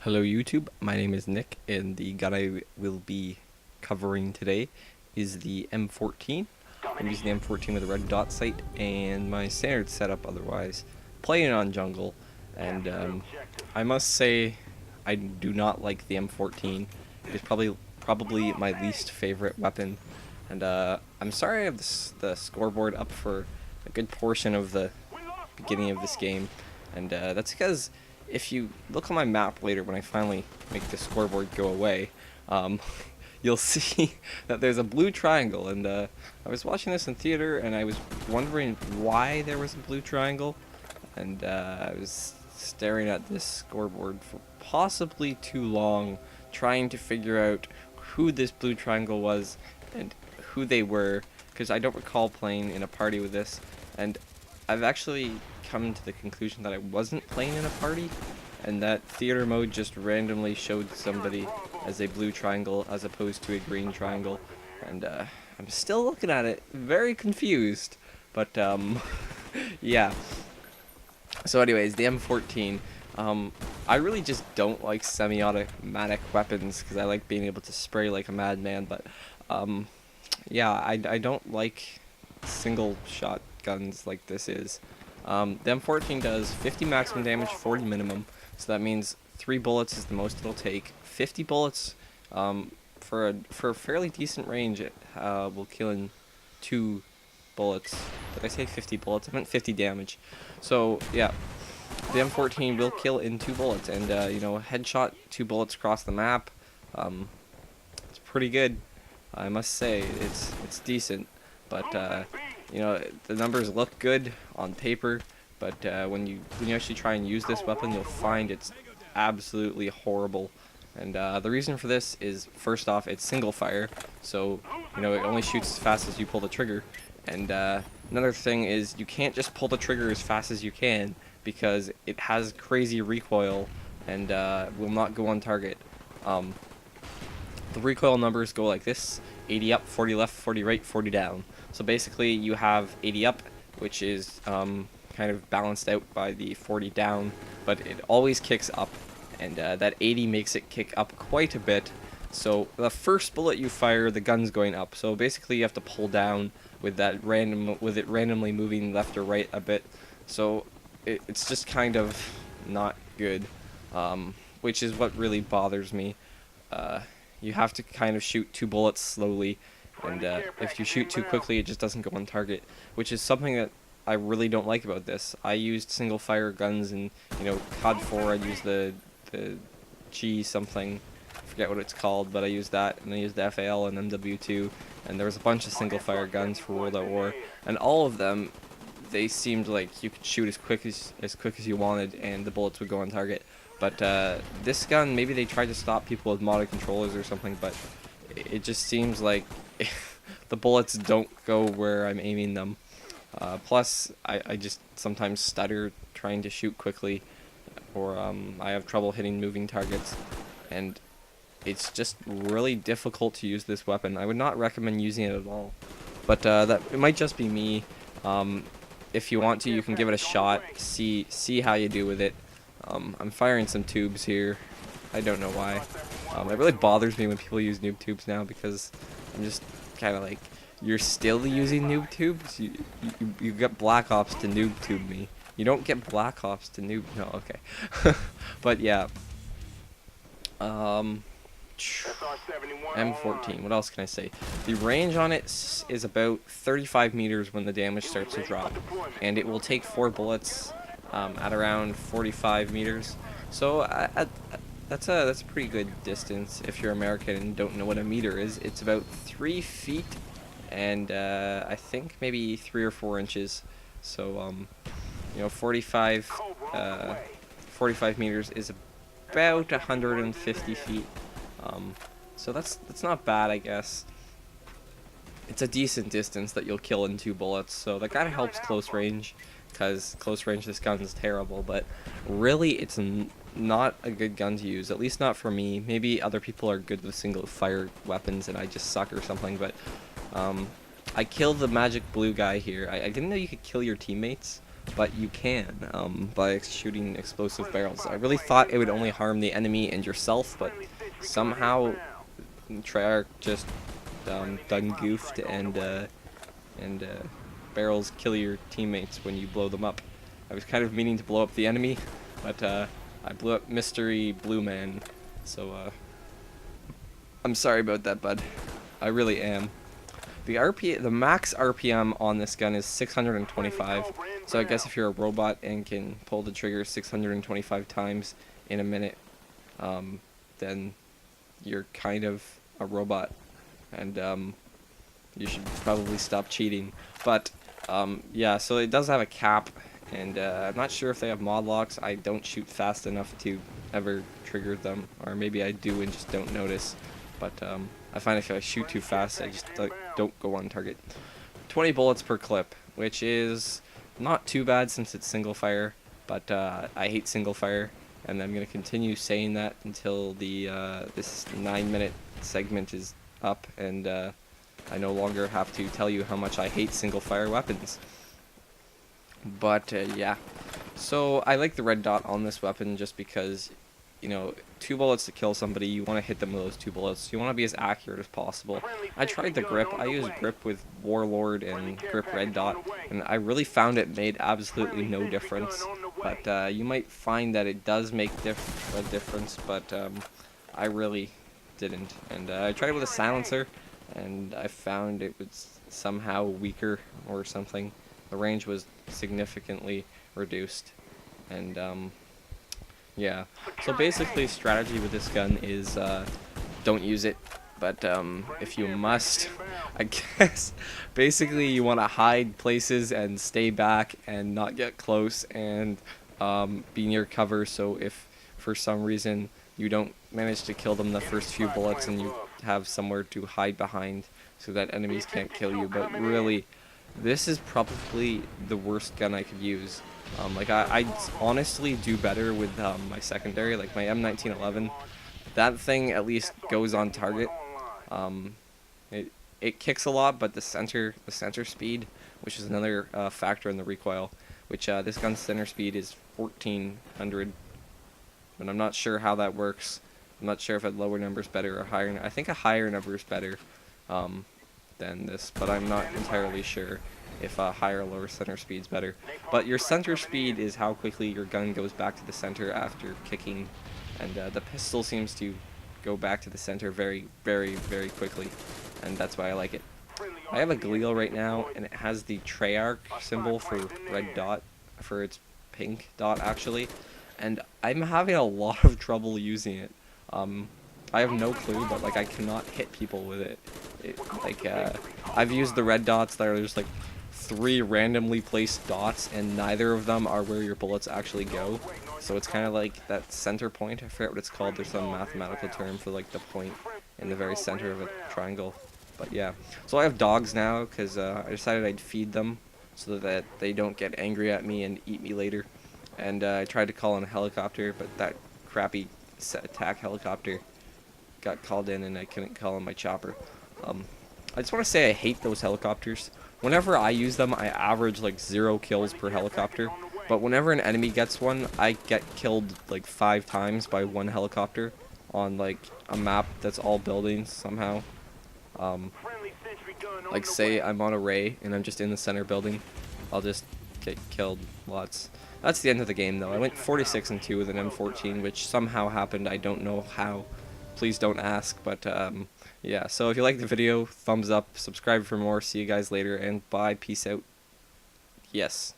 Hello YouTube, my name is Nick, and the gun I will be covering today is the M14. I'm using the M14 with a red dot sight, and my standard setup otherwise, playing on jungle, and I must say I do not like the M14. It is probably my least favorite weapon, and I'm sorry I have the scoreboard up for a good portion of the beginning of this game, and that's because if you look on my map later when I finally make the scoreboard go away, um, you'll see that there's a blue triangle, and I was watching this in theater and I was wondering why there was a blue triangle, and I was staring at this scoreboard for possibly too long trying to figure out who this blue triangle was and who they were, because I don't recall playing in a party with this, and I've actually come to the conclusion that I wasn't playing in a party, and that theater mode just randomly showed somebody as a blue triangle as opposed to a green triangle, and I'm still looking at it very confused, but yeah. So anyways, the M14, I really just don't like semi-automatic weapons because I like being able to spray like a madman, but yeah, I don't like single shot guns like this is. The M14 does 50 maximum damage, 40 minimum, so that means 3 bullets is the most it'll take. 50 bullets, for a fairly decent range, it will kill in 2 bullets. Did I say 50 bullets? I meant 50 damage. So yeah, the M14 will kill in 2 bullets, and you know, headshot 2 bullets across the map. It's pretty good, I must say. It's decent, but you know, the numbers look good on paper, but when you actually try and use this weapon, you'll find it's absolutely horrible. And the reason for this is, first off, it's single fire, so you know, it only shoots as fast as you pull the trigger. And another thing is, you can't just pull the trigger as fast as you can because it has crazy recoil and will not go on target. The recoil numbers go like this: 80 up, 40 left, 40 right, 40 down. So basically you have 80 up, which is kind of balanced out by the 40 down, but it always kicks up, and that 80 makes it kick up quite a bit. So the first bullet you fire, the gun's going up. So basically you have to pull down with it randomly moving left or right a bit. So it's just kind of not good, which is what really bothers me. You have to kind of shoot 2 bullets slowly, and if you shoot too quickly, it just doesn't go on target, which is something that I really don't like about this. I used single fire guns, and you know, COD 4, I used the G something, I forget what it's called, but I used that, and I used the FAL and MW2, and there was a bunch of single fire guns for World at War, and all of them, they seemed like you could shoot as quick as you wanted, and the bullets would go on target. But this gun, maybe they tried to stop people with modded controllers or something, but it just seems like the bullets don't go where I'm aiming them. Plus, I just sometimes stutter trying to shoot quickly, or I have trouble hitting moving targets, and it's just really difficult to use this weapon. I would not recommend using it at all, but that it might just be me. If you want to, you can give it a shot, see how you do with it. I'm firing some tubes here. I don't know why. It really bothers me when people use noob tubes now, because I'm just kind of like, you're still using noob tubes? You get Black Ops to noob tube me. You don't get Black Ops to noob. No, okay. But yeah. M14. What else can I say? The range on it is about 35 meters when the damage starts to drop, and it will take 4 bullets at around 45 meters. So that's a pretty good distance if you're American and don't know what a meter is. It's about 3 feet and I think maybe 3 or 4 inches. So you know, 45 meters is about 150 feet. So that's not bad, I guess. It's a decent distance that you'll kill in 2 bullets, so that kind of helps close range, because close range this gun is terrible, but really it's not a good gun to use, at least not for me. Maybe other people are good with single fire weapons and I just suck or something, but I killed the magic blue guy here. I didn't know you could kill your teammates. but you can by shooting explosive barrels. I really thought it would only harm the enemy and yourself, but somehow Treyarch just done goofed and barrels kill your teammates when you blow them up. I was kind of meaning to blow up the enemy, but I blew up Mystery Blue Man, so I'm sorry about that, bud. I really am. The max RPM on this gun is 625, so I guess if you're a robot and can pull the trigger 625 times in a minute, then you're kind of a robot, and you should probably stop cheating. But yeah, so it does have a cap, and I'm not sure if they have mod locks. I don't shoot fast enough to ever trigger them, or maybe I do and just don't notice. But I find if I shoot too fast, I just don't go on target. 20 bullets per clip, which is not too bad since it's single fire, but I hate single fire, and I'm going to continue saying that until the this 9-minute segment is up, and I no longer have to tell you how much I hate single fire weapons. But yeah, so I like the red dot on this weapon just because, you know, 2 bullets to kill somebody, you want to hit them with those 2 bullets. You want to be as accurate as possible. I tried the grip. I used grip with Warlord and grip red dot, and I really found it made absolutely no difference. But you might find that it does make a difference, but I really didn't. And I tried it with a silencer, and I found it was somehow weaker or something. The range was significantly reduced, and yeah, so basically strategy with this gun is don't use it, but if you must, I guess basically you want to hide places and stay back and not get close and be near cover, so if for some reason you don't manage to kill them the first few bullets, and you have somewhere to hide behind so that enemies can't kill you. But really, this is probably the worst gun I could use. Like I honestly do better with my secondary, like my M1911. That thing at least goes on target. It kicks a lot, but the center speed, which is another factor in the recoil, which this gun's center speed is 1400, but I'm not sure how that works. I'm not sure if a lower number is better or higher. I think a higher number is better than this, but I'm not entirely sure if a higher or lower center speed is better. But your center speed is how quickly your gun goes back to the center after kicking, and the pistol seems to go back to the center very, very, very quickly, and that's why I like it. I have a Galil right now, and it has the Treyarch symbol for red dot, for its pink dot actually, and I'm having a lot of trouble using it. I have no clue, but like I cannot hit people with it. I've used the red dots that are just like 3 randomly placed dots, and neither of them are where your bullets actually go. So it's kind of like that center point. I forget what it's called. There's some mathematical term for like the point in the very center of a triangle. But yeah. So I have dogs now because I decided I'd feed them so that they don't get angry at me and eat me later. And I tried to call in a helicopter, but that crappy attack helicopter got called in, and I couldn't call in my chopper. I just want to say I hate those helicopters. Whenever I use them, I average like 0 kills per helicopter, but whenever an enemy gets one, I get killed like 5 times by one helicopter on like a map that's all buildings somehow. Like say I'm on a ray and I'm just in the center building, I'll just get killed lots. That's the end of the game though. I went 46-2 with an M14, which somehow happened. I don't know how. Please don't ask, but yeah. So if you like the video, thumbs up, subscribe for more. See you guys later, and bye. Peace out. Yes.